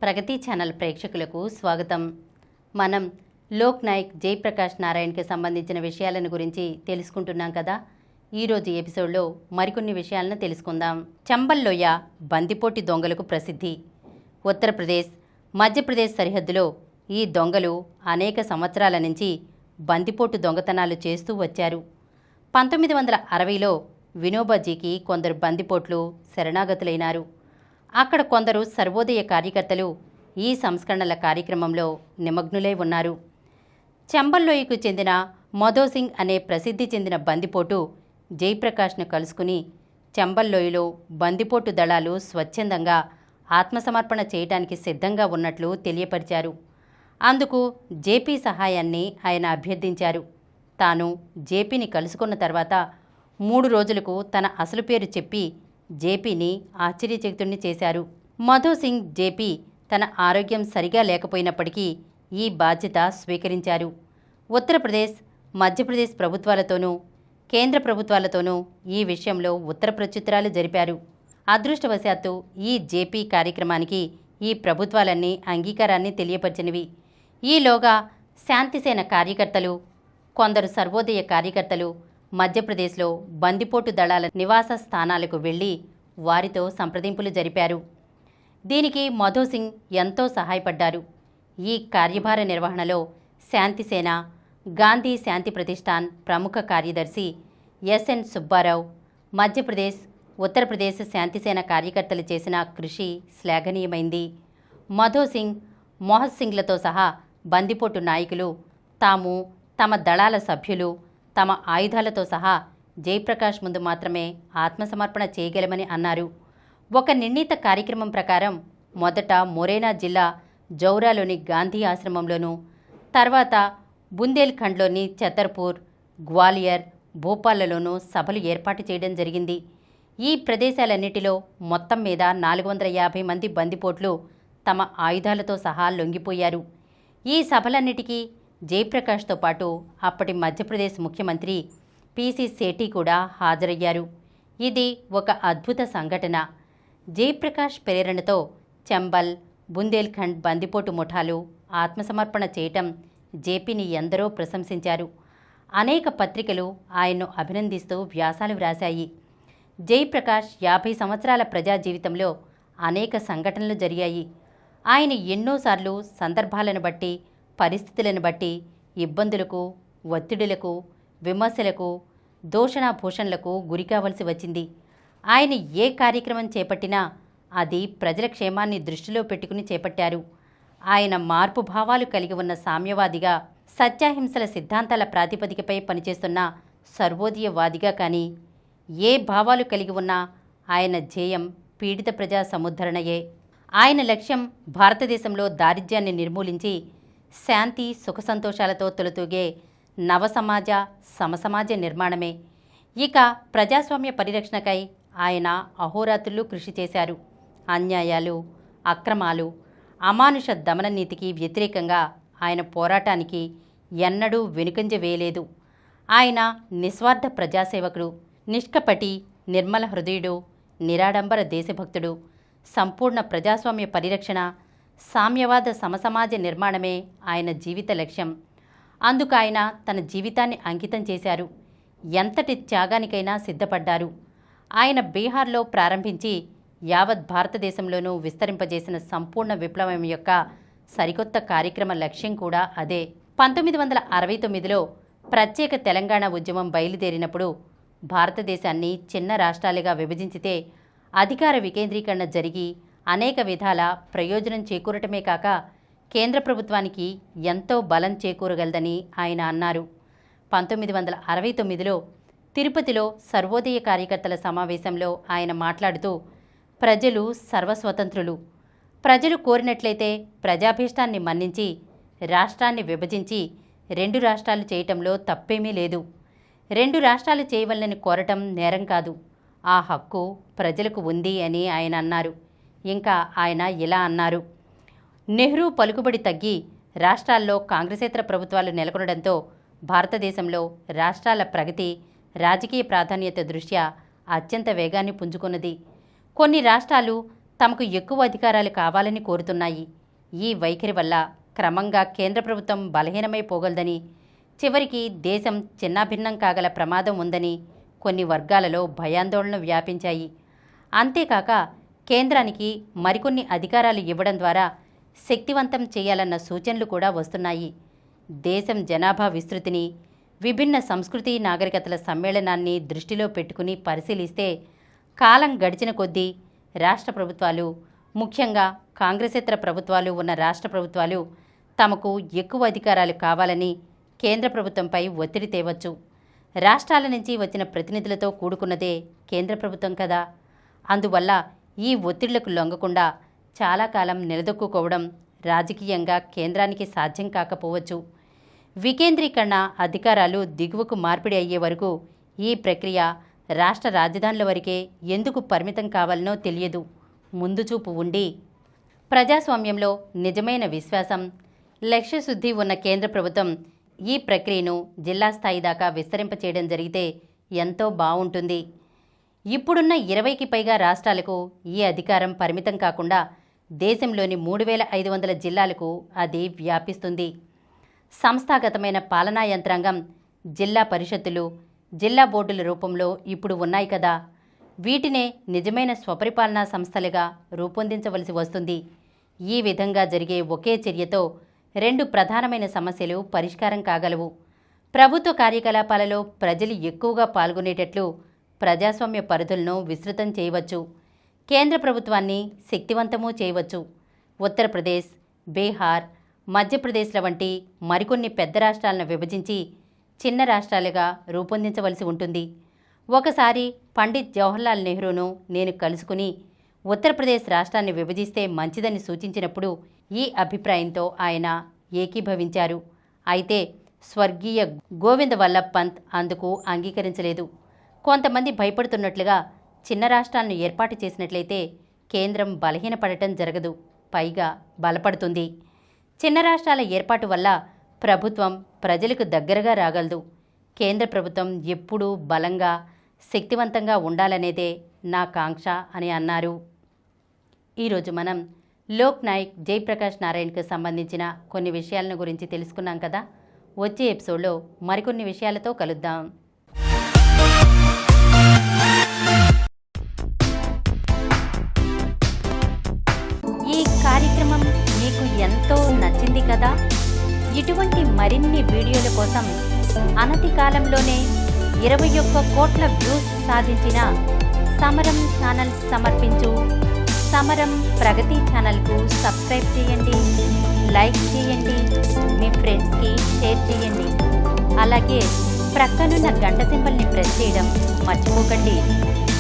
ప్రగతి channel ప్రేక్షకులకు స్వాగతం. మనం లోక్ నాయక్ జయప్రకాష్ నారాయణ్కి సంబంధించిన విషయాలను గురించి తెలుసుకుంటున్నాం కదా. ఈరోజు ఎపిసోడ్లో మరికొన్ని విషయాలను తెలుసుకుందాం. చంబల్ లోయ బందిపోటి దొంగలకు ప్రసిద్ధి. ఉత్తరప్రదేశ్, మధ్యప్రదేశ్ సరిహద్దులో ఈ దొంగలు అనేక సంవత్సరాల నుంచి బందిపోటు దొంగతనాలు చేస్తూ వచ్చారు. 1960లో వినోబాజీకి కొందరు బందిపోట్లు శరణాగతులైనారు. అక్కడ కొందరు సర్వోదయ కార్యకర్తలు ఈ సంస్కరణల కార్యక్రమంలో నిమగ్నులై ఉన్నారు. చంబల్లోయకు చెందిన మధోసింగ్ అనే ప్రసిద్ధి చెందిన బందిపోటు జయప్రకాష్ను కలుసుకుని చంబల్లోయలో బందిపోటు దళాలు స్వచ్ఛందంగా ఆత్మసమర్పణ చేయడానికి సిద్ధంగా ఉన్నట్లు తెలియపరిచారు. అందుకు జేపీ సహాయాన్ని ఆయన అభ్యర్థించారు. తాను జేపీని కలుసుకున్న తర్వాత 3 రోజులకు తన అసలు పేరు చెప్పి జేపీని ఆశ్చర్యచకితుణ్ణి చేశారు. మధోసింగ్ జేపీ తన ఆరోగ్యం సరిగా లేకపోయినప్పటికీ ఈ బాధ్యత స్వీకరించారు. ఉత్తరప్రదేశ్, మధ్యప్రదేశ్ ప్రభుత్వాలతోనూ కేంద్ర ప్రభుత్వాలతోనూ ఈ విషయంలో ఉత్తర ప్రత్యుత్తరాలు జరిపారు. అదృష్టవశాత్తు ఈ జేపీ కార్యక్రమానికి ఈ ప్రభుత్వాలన్నీ అంగీకారాన్ని తెలియపరిచినవి. ఈలోగా శాంతిసేన కార్యకర్తలు, కొందరు సర్వోదయ కార్యకర్తలు మధ్యప్రదేశ్లో బందిపోటు దళాల నివాస స్థానాలకు వెళ్లి వారితో సంప్రదింపులు జరిపారు. దీనికి మధోసింగ్ ఎంతో సహాయపడ్డారు. ఈ కార్యభార నిర్వహణలో శాంతిసేన, గాంధీ శాంతి ప్రతిష్టాన్ ప్రముఖ కార్యదర్శి ఎస్ఎన్ సుబ్బారావు, మధ్యప్రదేశ్, ఉత్తరప్రదేశ్ శాంతిసేన కార్యకర్తలు చేసిన కృషి శ్లాఘనీయమైంది. మధోసింగ్, మోహన్సింగ్లతో సహా బందిపోటు నాయకులు తాము, తమ దళాల సభ్యులు తమ ఆయుధాలతో సహా జయప్రకాష్ ముందు మాత్రమే ఆత్మసమర్పణ చేయగలమని అన్నారు. ఒక నిర్ణీత కార్యక్రమం ప్రకారం మొదట మొరేనా జిల్లా జౌరాలోని గాంధీ ఆశ్రమంలోనూ, తర్వాత బుందేల్ఖండ్లోని ఛతర్పూర్, గ్వాలియర్, భోపాల్లోనూ సభలు ఏర్పాటు చేయడం జరిగింది. ఈ ప్రదేశాలన్నిటిలో మొత్తం మీద 450 మంది బందిపోట్లు తమ ఆయుధాలతో సహా లొంగిపోయారు. ఈ సభలన్నిటికీ జయప్రకాష్తో పాటు అప్పటి మధ్యప్రదేశ్ ముఖ్యమంత్రి పిసి సేఠీ కూడా హాజరయ్యారు. ఇది ఒక అద్భుత సంఘటన. జయప్రకాష్ ప్రేరణతో చంబల్, బుందేల్ఖండ్ బందిపోటు ముఠాలు ఆత్మసమర్పణ చేయటం జేపీని ఎందరో ప్రశంసించారు. అనేక పత్రికలు ఆయన్ను అభినందిస్తూ వ్యాసాలు వ్రాశాయి. జయప్రకాష్ 50 సంవత్సరాల ప్రజా జీవితంలో అనేక సంఘటనలు జరిగాయి. ఆయన ఎన్నోసార్లు సందర్భాలను బట్టి, పరిస్థితులను బట్టి ఇబ్బందులకు, ఒత్తిడులకు, విమర్శలకు, దూషణాభూషణలకు గురికావలసి వచ్చింది. ఆయన ఏ కార్యక్రమం చేపట్టినా అది ప్రజల క్షేమాన్ని దృష్టిలో పెట్టుకుని చేపట్టారు. ఆయన మార్పు భావాలు కలిగి ఉన్న సామ్యవాదిగా, సత్యాహింసల సిద్ధాంతాల ప్రాతిపదికపై పనిచేస్తున్న సర్వోదయవాదిగా కానీ, ఏ భావాలు కలిగి ఉన్నా ఆయన ధ్యేయం పీడిత ప్రజా సముద్ధరణయే. ఆయన లక్ష్యం భారతదేశంలో దారిద్ర్యాన్ని నిర్మూలించి శాంతి, సుఖ సంతోషాలతో తొలతూగే నవసమాజ, సమసమాజ నిర్మాణమే. ఇక ప్రజాస్వామ్య పరిరక్షణకై ఆయన అహోరాత్రులు కృషి చేశారు. అన్యాయాలు, అక్రమాలు, అమానుష దమన నీతికి వ్యతిరేకంగా ఆయన పోరాటానికి ఎన్నడూ వెనుకంజ వేయలేదు. ఆయన నిస్వార్థ ప్రజాసేవకుడు, నిష్కపటి, నిర్మల హృదయుడు, నిరాడంబర దేశభక్తుడు. సంపూర్ణ ప్రజాస్వామ్య పరిరక్షణ, సామ్యవాద సమసమాజ నిర్మాణమే ఆయన జీవిత లక్ష్యం. అందుకు ఆయన తన జీవితాన్ని అంకితం చేశారు. ఎంతటి త్యాగానికైనా సిద్ధపడ్డారు. ఆయన బీహార్లో ప్రారంభించి యావత్ భారతదేశంలోనూ విస్తరింపజేసిన సంపూర్ణ విప్లవం యొక్క సరికొత్త కార్యక్రమ లక్ష్యం కూడా అదే. 1969లో ప్రత్యేక తెలంగాణ ఉద్యమం బయలుదేరినప్పుడు భారతదేశాన్ని చిన్న రాష్ట్రాలుగా విభజించితే అధికార వికేంద్రీకరణ జరిగి అనేక విధాల ప్రయోజనం చేకూరటమే కాక కేంద్ర ప్రభుత్వానికి ఎంతో బలం చేకూరగలదని ఆయన అన్నారు. 1969లో తిరుపతిలో సర్వోదయ కార్యకర్తల సమావేశంలో ఆయన మాట్లాడుతూ, ప్రజలు సర్వస్వతంత్రులు. ప్రజలు కోరినట్లయితే ప్రజాభీష్టాన్ని మన్నించి రాష్ట్రాన్ని విభజించి 2 రాష్ట్రాలు చేయటంలో తప్పేమీ లేదు. 2 రాష్ట్రాలు చేయవలనని కోరటం నేరం కాదు. ఆ హక్కు ప్రజలకు ఉంది అని ఆయన అన్నారు. ఇంకా ఆయన ఇలా అన్నారు, నెహ్రూ పలుకుబడి తగ్గి రాష్ట్రాల్లో కాంగ్రెసేతర ప్రభుత్వాలు నెలకొనడంతో భారతదేశంలో రాష్ట్రాల ప్రగతి రాజకీయ ప్రాధాన్యత దృష్ట్యా అత్యంత వేగాన్ని పుంజుకున్నది. కొన్ని రాష్ట్రాలు తమకు ఎక్కువ అధికారాలు కావాలని కోరుతున్నాయి. ఈ వైఖరి వల్ల క్రమంగా కేంద్ర ప్రభుత్వం బలహీనమైపోగలదని, చివరికి దేశం చిన్నాభిన్నం కాగల ప్రమాదం ఉందని కొన్ని వర్గాలలో భయాందోళన వ్యాపించాయి. అంతేకాక కేంద్రానికి మరికొన్ని అధికారాలు ఇవ్వడం ద్వారా శక్తివంతం చేయాలన్న సూచనలు కూడా వస్తున్నాయి. దేశం జనాభా విస్తృతిని, విభిన్న సంస్కృతి నాగరికతల సమ్మేళనాన్ని దృష్టిలో పెట్టుకుని పరిశీలిస్తే కాలం గడిచిన కొద్దీ రాష్ట్ర ప్రభుత్వాలు, ముఖ్యంగా కాంగ్రెసేతర ప్రభుత్వాలు ఉన్న రాష్ట్ర ప్రభుత్వాలు తమకు ఎక్కువ అధికారాలు కావాలని కేంద్ర ప్రభుత్వంపై ఒత్తిడి తేవచ్చు. రాష్ట్రాల నుంచి వచ్చిన ప్రతినిధులతో కూడుకున్నదే కేంద్ర ప్రభుత్వం కదా. అందువల్ల ఈ ఒత్తిళ్లకు లొంగకుండా చాలా కాలం నిలదొక్కుకోవడం రాజకీయంగా కేంద్రానికి సాధ్యం కాకపోవచ్చు. వికేంద్రీకరణ అధికారాలు దిగువకు మార్పిడి అయ్యే వరకు ఈ ప్రక్రియ రాష్ట్ర రాజధానుల వరకే ఎందుకు పరిమితం కావాలనో తెలియదు. ముందుచూపు ఉండి ప్రజాస్వామ్యంలో నిజమైన విశ్వాసం, లక్ష్యశుద్ధి ఉన్న కేంద్ర ప్రభుత్వం ఈ ప్రక్రియను జిల్లా స్థాయి దాకా విస్తరింపచేయడం జరిగితే ఎంతో బాగుంటుంది. ఇప్పుడున్న 20కి పైగా రాష్ట్రాలకు ఈ అధికారం పరిమితం కాకుండా దేశంలోని 3500 జిల్లాలకు అది వ్యాపిస్తుంది. సంస్థాగతమైన పాలనా యంత్రాంగం, జిల్లా పరిషత్తులు, జిల్లా బోర్డుల రూపంలో ఇప్పుడు ఉన్నాయి కదా. వీటినే నిజమైన స్వపరిపాలనా సంస్థలుగా రూపొందించవలసి వస్తుంది. ఈ విధంగా జరిగే ఒకే చర్యతో 2 ప్రధానమైన సమస్యలు పరిష్కారం కాగలవు. ప్రభుత్వ కార్యకలాపాలలో ప్రజలు ఎక్కువగా పాల్గొనేటట్లు ప్రజాస్వామ్య పరిధులను విస్తృతం చేయవచ్చు. కేంద్ర ప్రభుత్వాన్ని శక్తివంతమూ చేయవచ్చు. ఉత్తరప్రదేశ్, బీహార్, మధ్యప్రదేశ్ల వంటి మరికొన్ని పెద్ద రాష్ట్రాలను విభజించి చిన్న రాష్ట్రాలుగా రూపొందించవలసి ఉంటుంది. ఒకసారి పండిత్ జవహర్లాల్ నెహ్రూను నేను కలుసుకుని ఉత్తరప్రదేశ్ రాష్ట్రాన్ని విభజిస్తే మంచిదని సూచించినప్పుడు ఈ అభిప్రాయంతో ఆయన ఏకీభవించారు. అయితే స్వర్గీయ గోవింద్ వల్లభ్ పంత్ అందుకు అంగీకరించలేదు. కొంతమంది భయపడుతున్నట్లుగా చిన్న రాష్ట్రాలను ఏర్పాటు చేసినట్లయితే కేంద్రం బలహీనపడటం జరగదు, పైగా బలపడుతుంది. చిన్న రాష్ట్రాల ఏర్పాటు వల్ల ప్రభుత్వం ప్రజలకు దగ్గరగా రాగలదు. కేంద్ర ప్రభుత్వం ఎప్పుడూ బలంగా, శక్తివంతంగా ఉండాలనేదే నా కాంక్ష అని అన్నారు. ఈరోజు మనం లోక్ నాయక్ జయప్రకాష్ నారాయణ్కు సంబంధించిన కొన్ని విషయాలను గురించి తెలుసుకున్నాం కదా. వచ్చే ఎపిసోడ్లో మరికొన్ని విషయాలతో కలుద్దాం. ఈ కార్యక్రమం మీకు ఎంతో నచ్చింది కదా. ఇటువంటి మరిన్ని వీడియోల కోసం అనతి కాలంలోనే 21 కోట్ల వ్యూస్ సాధించిన సమరం ఛానల్ సమర్పించు సమరం ప్రగతి ఛానల్కు సబ్స్క్రైబ్ చేయండి, లైక్ చేయండి, మీ ఫ్రెండ్స్కి షేర్ చేయండి. అలాగే ప్రక్కనున్న గంట సింబల్ని ప్రెస్ చేయడం మర్చిపోకండి.